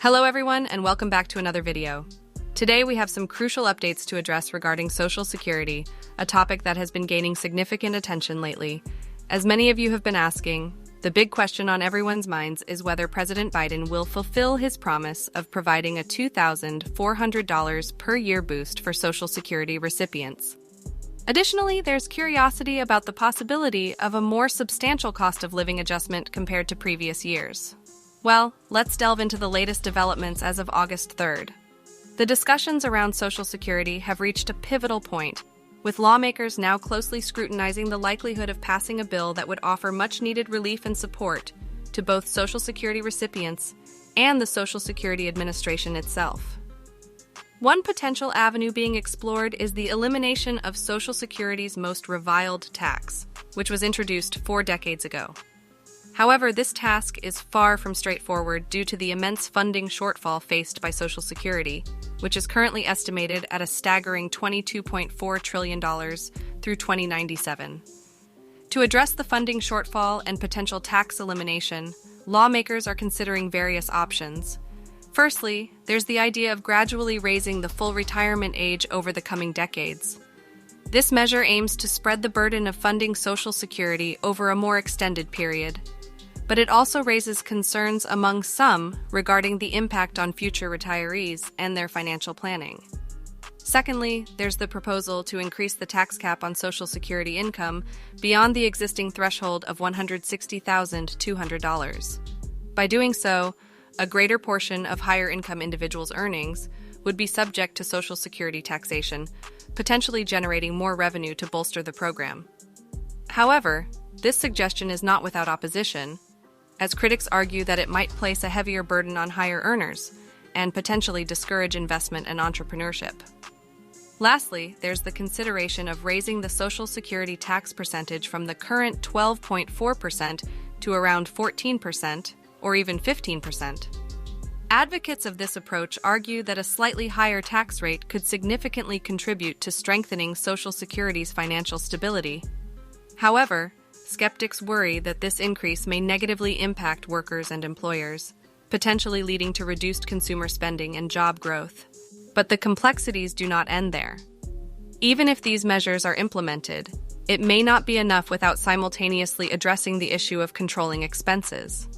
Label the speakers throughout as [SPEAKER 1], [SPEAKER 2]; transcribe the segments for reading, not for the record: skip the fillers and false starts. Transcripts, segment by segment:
[SPEAKER 1] Hello everyone, and welcome back to another video. Today we have some crucial updates to address regarding Social Security, a topic that has been gaining significant attention lately. As many of you have been asking, the big question on everyone's minds is whether President Biden will fulfill his promise of providing a $2,400 per year boost for Social Security recipients. Additionally, there's curiosity about the possibility of a more substantial cost of living adjustment compared to previous years. Well, let's delve into the latest developments as of August 3rd. The discussions around Social Security have reached a pivotal point, with lawmakers now closely scrutinizing the likelihood of passing a bill that would offer much-needed relief and support to both Social Security recipients and the Social Security Administration itself. One potential avenue being explored is the elimination of Social Security's most reviled tax, which was introduced 4 decades ago. However, this task is far from straightforward due to the immense funding shortfall faced by Social Security, which is currently estimated at a staggering $22.4 trillion through 2097. To address the funding shortfall and potential tax elimination, lawmakers are considering various options. Firstly, there's the idea of gradually raising the full retirement age over the coming decades. This measure aims to spread the burden of funding Social Security over a more extended period. But it also raises concerns among some regarding the impact on future retirees and their financial planning. Secondly, there's the proposal to increase the tax cap on Social Security income beyond the existing threshold of $160,200. By doing so, a greater portion of higher-income individuals' earnings would be subject to Social Security taxation, potentially generating more revenue to bolster the program. However, this suggestion is not without opposition, as critics argue that it might place a heavier burden on higher earners and potentially discourage investment and entrepreneurship. Lastly, there's the consideration of raising the Social Security tax percentage from the current 12.4% to around 14% or even 15%. Advocates of this approach argue that a slightly higher tax rate could significantly contribute to strengthening Social Security's financial stability. However, skeptics worry that this increase may negatively impact workers and employers, potentially leading to reduced consumer spending and job growth. But the complexities do not end there. Even if these measures are implemented, it may not be enough without simultaneously addressing the issue of controlling expenses.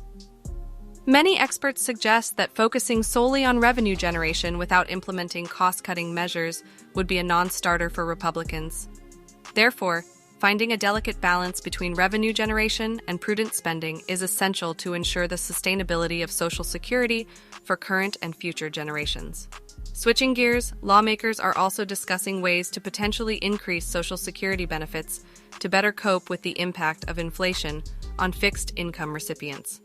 [SPEAKER 1] Many experts suggest that focusing solely on revenue generation without implementing cost-cutting measures would be a non-starter for Republicans. Therefore, finding a delicate balance between revenue generation and prudent spending is essential to ensure the sustainability of Social Security for current and future generations. Switching gears, lawmakers are also discussing ways to potentially increase Social Security benefits to better cope with the impact of inflation on fixed-income recipients.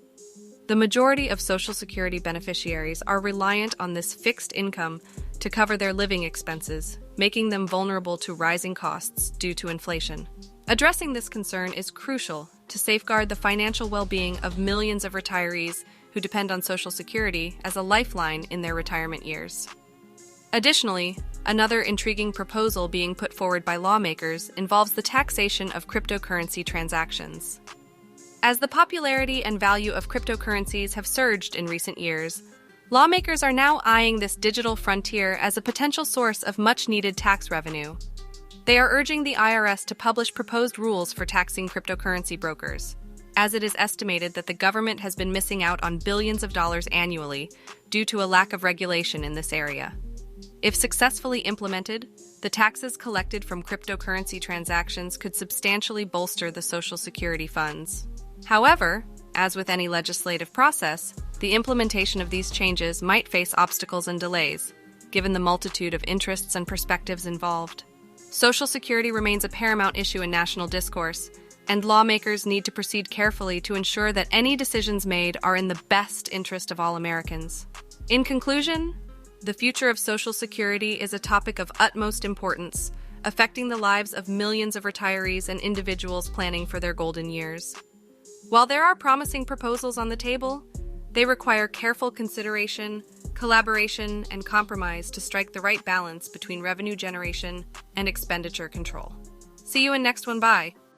[SPEAKER 1] The majority of Social Security beneficiaries are reliant on this fixed income to cover their living expenses, making them vulnerable to rising costs due to inflation. Addressing this concern is crucial to safeguard the financial well-being of millions of retirees who depend on Social Security as a lifeline in their retirement years. Additionally, another intriguing proposal being put forward by lawmakers involves the taxation of cryptocurrency transactions. As the popularity and value of cryptocurrencies have surged in recent years, lawmakers are now eyeing this digital frontier as a potential source of much-needed tax revenue. They are urging the IRS to publish proposed rules for taxing cryptocurrency brokers, as it is estimated that the government has been missing out on billions of dollars annually due to a lack of regulation in this area. If successfully implemented, the taxes collected from cryptocurrency transactions could substantially bolster the Social Security funds. However, as with any legislative process, the implementation of these changes might face obstacles and delays, given the multitude of interests and perspectives involved. Social Security remains a paramount issue in national discourse, and lawmakers need to proceed carefully to ensure that any decisions made are in the best interest of all Americans. In conclusion, the future of Social Security is a topic of utmost importance, affecting the lives of millions of retirees and individuals planning for their golden years. While there are promising proposals on the table, they require careful consideration, collaboration, and compromise to strike the right balance between revenue generation and expenditure control. See you in next one. Bye.